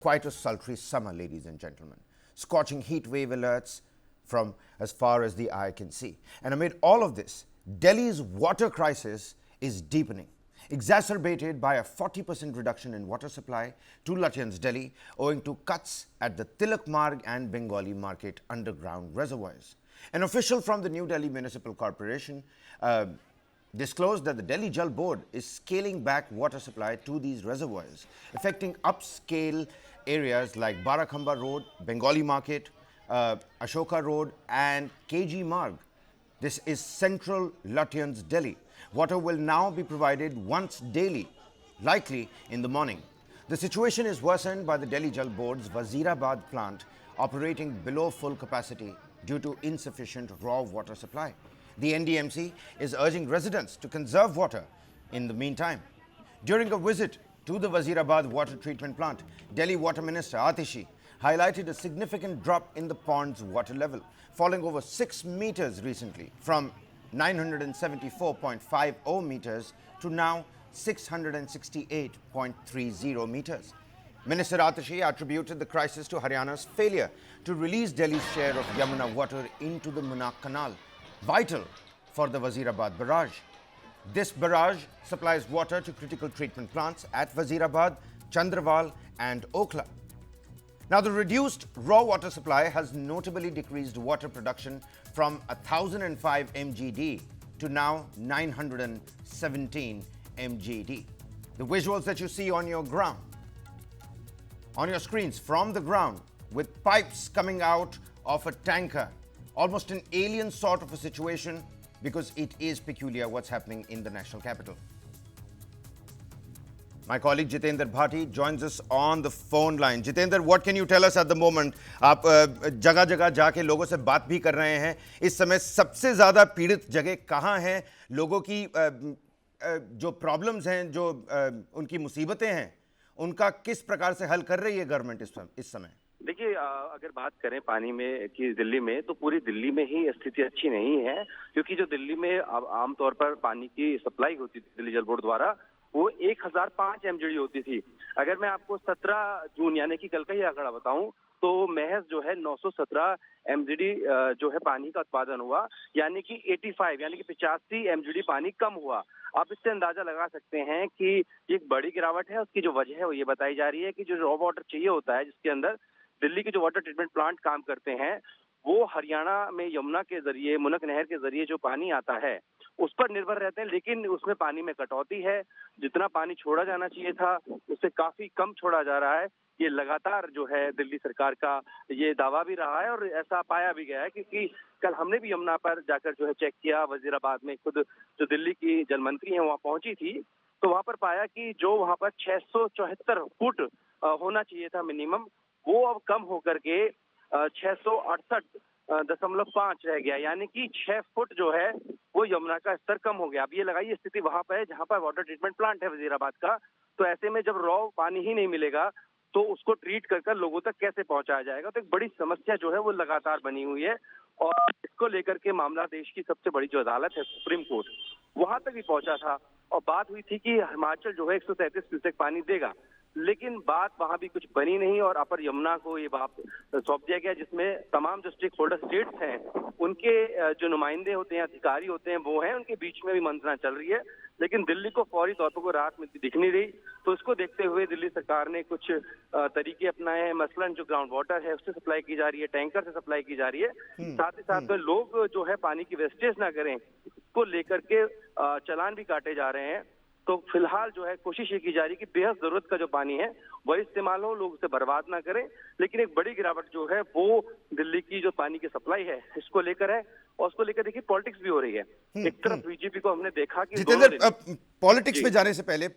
Quite a sultry summer, ladies and gentlemen. Scorching heat wave alerts from as far as the eye can see. And amid all of this, Delhi's water crisis is deepening, exacerbated by a 40% reduction in water supply to Lutyens, Delhi, owing to cuts at the Tilak Marg and Bengali Market underground reservoirs. An official from the New Delhi Municipal Corporation disclosed that the Delhi Jal Board is scaling back water supply to these reservoirs, affecting upscale areas like Barakhamba Road, Bengali Market, Ashoka Road and KG Marg. This is central Lutyens, Delhi. Water will now be provided once daily, likely in the morning. The situation is worsened by the Delhi Jal Board's Wazirabad plant operating below full capacity due to insufficient raw water supply. The NDMC is urging residents to conserve water in the meantime. During a visit to the Wazirabad water treatment plant, Delhi Water Minister Atishi highlighted a significant drop in the pond's water level, falling over 6 meters recently from 974.50 meters to now 668.30 meters. Minister Atishi attributed the crisis to Haryana's failure to release Delhi's share of Yamuna water into the Munak Canal, vital for the Wazirabad barrage. This barrage supplies water to critical treatment plants at Wazirabad, Chandrawal and Okhla. Now, the reduced raw water supply has notably decreased water production from 1005 MGD to now 917 MGD. The visuals that you see on your screens from the ground with pipes coming out of a tanker, almost an alien sort of a situation because it is peculiar what's happening in the national capital. My colleague Jitendra Bhati joins us on the phone line. Jitendra, what can you tell us at the moment? आप जगह जगह जाके लोगों से बात भी कर रहे हैं. इस समय सबसे ज़्यादा पीड़ित जगह कहाँ हैं? लोगों की जो प्रॉब्लम्स हैं, जो उनकी मुसीबतें हैं, उनका किस प्रकार से हल कर रही है गवर्नमेंट इस समय? देखिए, अगर बात करें पानी में कि दिल्ली में, तो पूरी दिल्ली में ही स्थिति अच्छी नहीं है, क्योंकि जो दिल्ली में अब आमतौर पर पानी की सप्लाई होती थी दिल्ली जल बोर्ड द्वारा, वो 1005 एमजीडी होती थी. अगर मैं आपको 17 जून यानी कि कल का ही आंकड़ा बताऊं, तो महज जो है 917 एमजीडी जो है पानी का उत्पादन हुआ, यानी कि 85 यानी कि 85 एमजीडी पानी कम हुआ. आप इससे अंदाजा लगा सकते हैं कि एक बड़ी गिरावट है. उसकी जो वजह है वो ये बताई जा रही है कि जो रॉ वाटर चाहिए होता है, जिसके अंदर दिल्ली के जो वाटर ट्रीटमेंट प्लांट काम करते हैं, वो हरियाणा में यमुना के जरिए, मुनक नहर के जरिए जो पानी आता है उस पर निर्भर रहते हैं, लेकिन उसमें पानी में कटौती है. जितना पानी छोड़ा जाना चाहिए था उससे काफी कम छोड़ा जा रहा है. ये लगातार जो है दिल्ली सरकार का ये दावा भी रहा है और ऐसा पाया भी गया है, क्योंकि कल हमने भी यमुना पर जाकर जो है चेक किया. वजीराबाद में खुद जो दिल्ली की जल मंत्री हैं वहाँ पहुंची थी, तो वहाँ पर पाया कि जो वहाँ पर 674 फुट होना चाहिए था मिनिमम, वो अब कम होकर के 668.5 रह गया, यानी कि 6 फुट जो है वो यमुना का स्तर कम हो गया. अब ये लगाइए स्थिति वहां पर है जहां पर वाटर ट्रीटमेंट प्लांट है वजीराबाद का. तो ऐसे में जब रॉ पानी ही नहीं मिलेगा तो उसको ट्रीट कर लोगों तक कैसे पहुंचाया जाएगा? तो एक बड़ी समस्या जो है वो लगातार बनी हुई है, और इसको लेकर के मामला देश की सबसे बड़ी जो अदालत है सुप्रीम कोर्ट, वहां तक भी पहुंचा था. और बात हुई थी कि हिमाचल जो है 133 क्यूसेक पानी देगा, लेकिन बात वहां भी कुछ बनी नहीं और अपर यमुना को ये बात सौंप दिया गया, जिसमें तमाम जो स्टेक होल्डर स्टेट्स हैं उनके जो नुमाइंदे होते हैं, अधिकारी होते हैं, वो हैं, उनके बीच में भी मंत्रणा चल रही है. लेकिन दिल्ली को फौरी तौर पर कोई राहत मिलती दिख नहीं रही. तो इसको देखते हुए दिल्ली सरकार ने कुछ तरीके अपनाए हैं. मसलन जो ग्राउंड वाटर है उससे सप्लाई की जा रही है, टैंकर से सप्लाई की जा रही है. साथ ही साथ में लोग जो है पानी की वेस्टेज ना करें, इसको लेकर के चालान भी काटे जा रहे हैं. तो फिलहाल जो है कोशिश ये की जा रही है कि बेहद जरूरत का जो पानी है वही इस्तेमाल हो, लोग उसे बर्बाद ना करें. लेकिन एक बड़ी गिरावट जो है वो दिल्ली की जो पानी की सप्लाई है इसको लेकर है, और उसको लेकर देखिए पॉलिटिक्स भी हो रही है. एक तरफ बीजेपी को हमने देखा कि पॉलिटिक्स पे जाने से पहले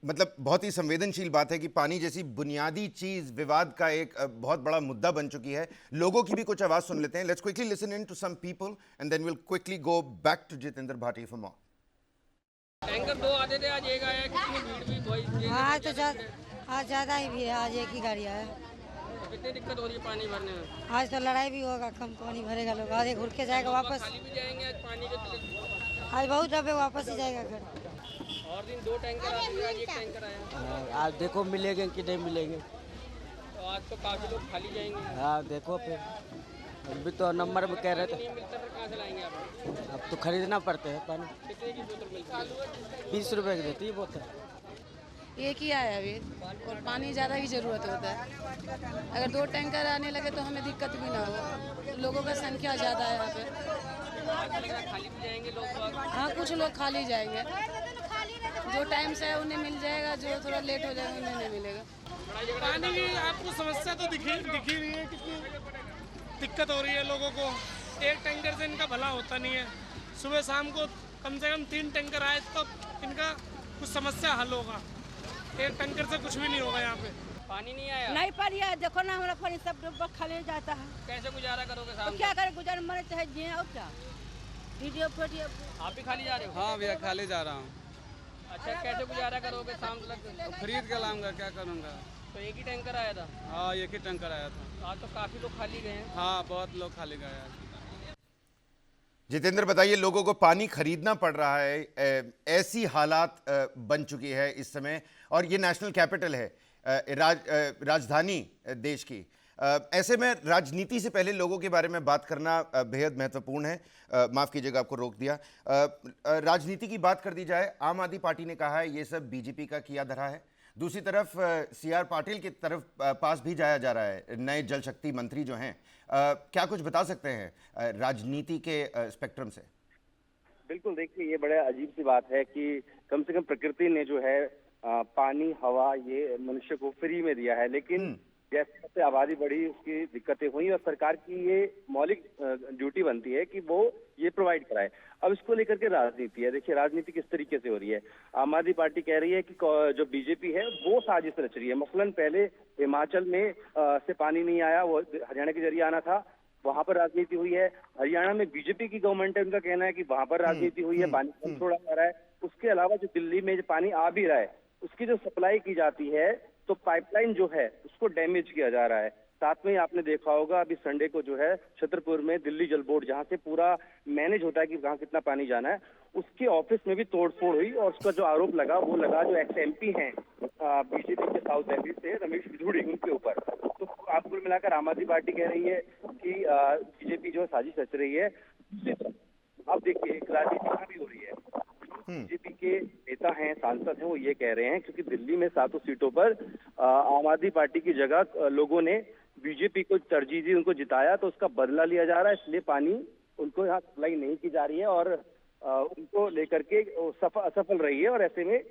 मतलब बहुत ही संवेदनशील बात है कि पानी जैसी बुनियादी चीज विवाद का एक बहुत बड़ा मुद्दा बन चुकी है. लोगों की भी कुछ आवाज सुन लेते हैं. Let's quickly listen in to some people and then will quickly go back to Jitendra Bhati for more. Tanker 2 आते थे, आज एक आया. कितनी भीड़ भी भाई? आज तो आज ज़्यादा ही भीड़ है, आज एक ही गाड़ी आया. कितनी दिक्कत हो रही है पानी भरने में? आज तो लड़ाई भी होगा, कम पानी भरेगा लोग, आधे घुर के जाएगा वापस. खाली भी जाएंगे आज पानी के. आज बहुत डब्बे वापस ही जाएगा घर. और दिन 2 टैंकर आते थे, आज 1 टैंकर आया। हाँ, आज देखो मिलेंगे कि नहीं मिलेंगे। तो आज तो काफी लोग खाली जाएंगे। हाँ देखो फिर, अभी तो नंबर में कह रहे थे। नहीं मिलता फिर कहाँ से लाएंगे आप? अब तो खरीदना पड़ता है पानी। कितने की बोतल मिलती है? 20 रुपए की देती है बोतल। एक ही आया अभी, और पानी ज़्यादा ही ज़रूरत होता है। अगर 2 टैंकर आने लगे तो हमें दिक्कत भी ना हो। लोगों का संख्या ज़्यादा है यहाँ पे। आज लग रहा है खाली भी जाएंगे लोग तो। हाँ, कुछ लोग खाली जाएंगे। जो टाइम से है उन्हें मिल जाएगा, जो थोड़ा लेट हो जाएगा उन्हें नहीं मिलेगा। पानी की आपको समस्या तो दिखी रही है, कितनी दिक्कत हो रही है लोगों को। एक टैंकर से इनका भला होता नहीं है। सुबह शाम को कम से कम 3 टैंकर आए तो इनका कुछ समस्या हल होगा। एक टैंकर से कुछ भी नहीं होगा यहाँ पे। पानी नहीं आया? नहीं पानी है, देखो ना हमारा पानी सब डूब खाली जाता है। कैसे गुजारा करोगे तो शाम क्या करें, गुजार मरे चाहे जिए और क्या। वीडियो फोटियो आप भी खाली जा रहे हो? हाँ भैया खाली जा रहा हूँ। अच्छा, कैसे गुजारा करोगे शाम तक? तो खरीद के लाऊंगा, क्या करूँगा। तो एक ही टैंकर आया था? हाँ एक ही टैंकर आया था। तो आज तो काफी लोग खाली गए हैं। हाँ बहुत लोग खाली गए हैं। जितेंद्र बताइए, लोगों को पानी खरीदना पड़ रहा है, ऐसी हालात बन चुकी है इस समय, और ये नेशनल कैपिटल है, राजधानी देश की। ऐसे में राजनीति से पहले लोगों के बारे में बात करना बेहद महत्वपूर्ण है। माफ़ कीजिएगा, आपको रोक दिया। राजनीति की बात कर दी जाए, आम आदमी पार्टी ने कहा है ये सब बीजेपी का किया धरा है। दूसरी तरफ CR पाटिल की तरफ पास भी जाया जा रहा है, नए जल शक्ति मंत्री जो हैं। क्या कुछ बता सकते हैं राजनीति के स्पेक्ट्रम से? बिल्कुल, देखिए ये बड़ा अजीब सी बात है कि कम से कम प्रकृति ने जो है पानी, हवा ये मनुष्य को फ्री में दिया है, लेकिन जैसे जैसे आबादी बढ़ी उसकी दिक्कतें हुई, और सरकार की ये मौलिक ड्यूटी बनती है कि वो ये प्रोवाइड कराए। अब इसको लेकर के राजनीति है। देखिए राजनीति किस तरीके से हो रही है। आम आदमी पार्टी कह रही है कि जो बीजेपी है वो साजिश रच रही है। मसलन पहले हिमाचल में से पानी नहीं आया, वो हरियाणा के जरिए आना था, वहां पर राजनीति हुई है। हरियाणा में बीजेपी की गवर्नमेंट है, उनका कहना है कि वहां पर राजनीति हुई है, पानी कम छोड़ा जा रहा है। उसके अलावा जो दिल्ली में जो पानी आ भी रहा है उसकी जो सप्लाई की जाती है तो पाइपलाइन जो है उसको डैमेज किया जा रहा है। साथ में आपने देखा होगा अभी संडे को जो है छतरपुर में दिल्ली जल बोर्ड, जहां से पूरा मैनेज होता है कि कहाँ कितना पानी जाना है, उसके ऑफिस में भी तोड़फोड़ हुई, और उसका जो आरोप लगा वो लगा जो XMP हैं बीजेपी के साउथ दिल्ली से, रमेश बिधूड़ी, उनके ऊपर। तो आप कुल मिलाकर आम आदमी पार्टी कह रही है कि बीजेपी जो साजिश रच रही है। दूसरी तरफ अब देखिए एक राजनीति भी हो रही है। बीजेपी के नेता हैं, सांसद हैं, वो ये कह रहे हैं क्योंकि दिल्ली में 7 सीटों पर आम आदमी पार्टी की जगह लोगों ने बीजेपी को तरजीह दी, उनको जिताया, तो उसका बदला लिया जा रहा है, इसलिए पानी उनको यहाँ सप्लाई नहीं की जा रही है और उनको लेकर के असफल रही है, और ऐसे में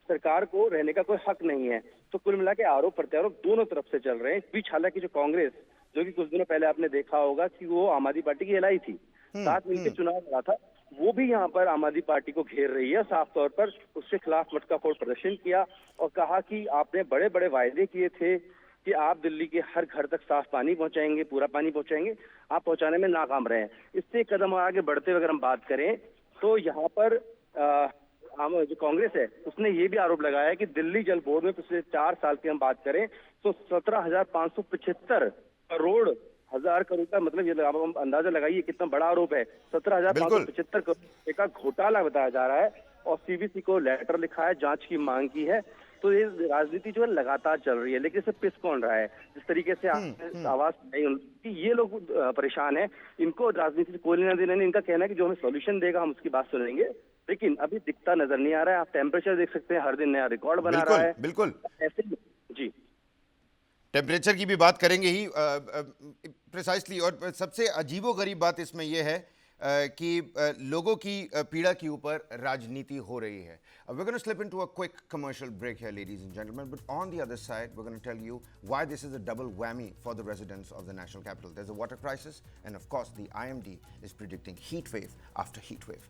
सरकार को रहने का कोई हक नहीं है। तो कुल मिला के आरोप प्रत्यारोप दोनों तरफ से चल रहे हैं। इस बीच हालांकि जो कांग्रेस, जो कि कुछ दिनों पहले आपने देखा होगा कि वो आम आदमी पार्टी की एलाई थी, साथ मिलकर चुनाव लड़ा था, वो भी यहाँ पर आम आदमी पार्टी को घेर रही है। साफ तौर पर उसके खिलाफ मटका फोड़ प्रदर्शन किया और कहा कि आपने बड़े बड़े वायदे किए थे कि आप दिल्ली के हर घर तक साफ पानी पहुंचाएंगे, पूरा पानी पहुंचाएंगे, आप पहुंचाने में नाकाम रहे हैं। इससे एक कदम आगे बढ़ते हुए अगर हम बात करें तो यहाँ पर जो कांग्रेस है उसने ये भी आरोप लगाया है कि दिल्ली जल बोर्ड में पिछले 4 साल की हम बात करें तो 17,575 करोड़ का, मतलब ये अंदाजा लगाइए कितना बड़ा आरोप है। 17,575 करोड़ का घोटाला बताया जा रहा है, और CBC को लेटर लिखा है, जांच की मांग की है। तो ये राजनीति जो है लगातार चल रही है, लेकिन इसे पिस कौन रहा है? जिस तरीके से आवाज नहीं कि ये लोग परेशान है, इनको राजनीति से कोई लेना देना नहीं। इनका कहना है कि जो हमें सॉल्यूशन देगा हम उसकी बात सुनेंगे, लेकिन अभी दिखता नजर नहीं आ रहा है। आप टेम्परेचर देख सकते हैं, हर दिन नया रिकॉर्ड बना रहा है। बिल्कुल ऐसे जी, टेम्परेचर की भी बात करेंगे ही प्रिसाइसली। और सबसे अजीबोगरीब बात इसमें यह है कि लोगों की पीड़ा के ऊपर राजनीति हो रही है। We're going to slip into a quick commercial break here, ladies and gentlemen, but on the other side we're going to tell you why this is a double whammy for the residents of the national capital. There's a water crisis, and of course the IMD is predicting heat wave after heat wave.